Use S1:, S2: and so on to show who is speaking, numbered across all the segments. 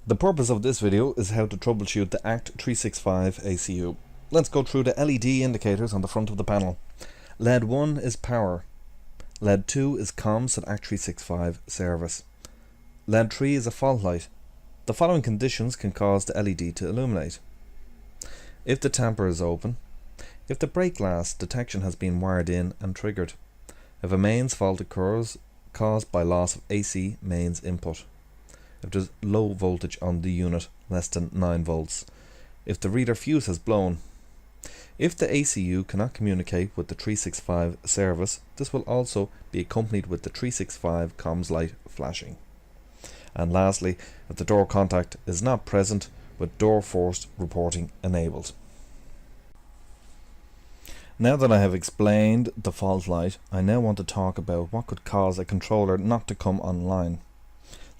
S1: The purpose of this video is how to troubleshoot the ACT365 ACU. Let's go through the LED indicators on the front of the panel. LED 1 is power. LED 2 is comms at ACT365 service. LED 3 is a fault light. The following conditions can cause the LED to illuminate. If the tamper is open. If the break glass detection has been wired in and triggered. If a mains fault occurs caused by loss of AC mains input. If there's low voltage on the unit, less than 9 volts. If the reader fuse has blown. If the ACU cannot communicate with the 365 service, this will also be accompanied with the 365 comms light flashing. And lastly, if the door contact is not present with door force reporting enabled. Now that I have explained the fault light, I now want to talk about what could cause a controller not to come online.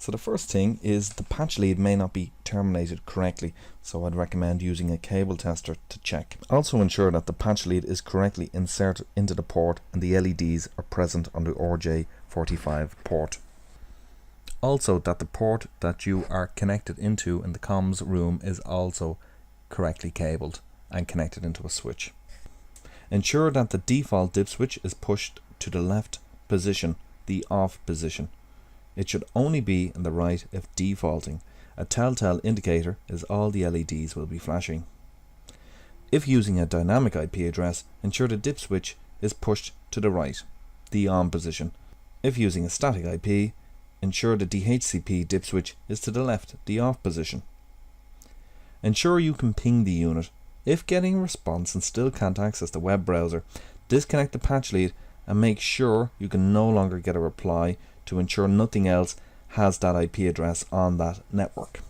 S1: So the first thing is the patch lead may not be terminated correctly, so I'd recommend using a cable tester to check. Also ensure that the patch lead is correctly inserted into the port and the LEDs are present on the RJ45 port. Also that the port that you are connected into in the comms room is also correctly cabled and connected into a switch. Ensure that the default dip switch is pushed to the left position, the off position. It should only be in the right if defaulting. A telltale indicator is all the LEDs will be flashing. If using a dynamic IP address, ensure the dip switch is pushed to the right, the on position. If using a static IP, ensure the DHCP dip switch is to the left, the off position. Ensure you can ping the unit. If getting a response and still can't access the web browser, disconnect the patch lead and make sure you can no longer get a reply to ensure nothing else has that IP address on that network.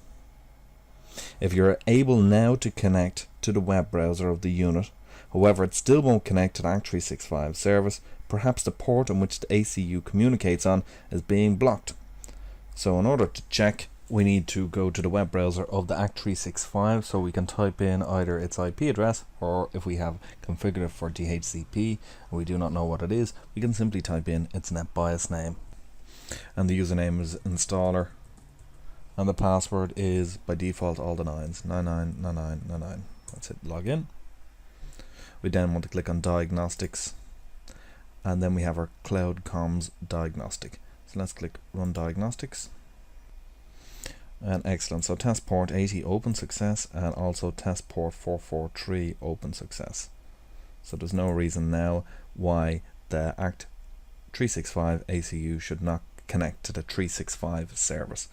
S1: If you're able now to connect to the web browser of the unit, however it still won't connect to the ACT365 service, perhaps the port on which the ACU communicates on is being blocked. So in order to check, we need to go to the web browser of the ACT365, so we can type in either its IP address, or if we have configured it for DHCP and we do not know what it is, we can simply type in its NetBIOS name. And the username is installer, and the password is by default all the 9s, 999999. That's it, log in. We then want to click on diagnostics, and then we have our cloud comms diagnostic. So let's click run diagnostics. And excellent, so test port 80 open success, and also test port 443 open success. So there's no reason now why the ACT365 ACU should not connect to the 365 service.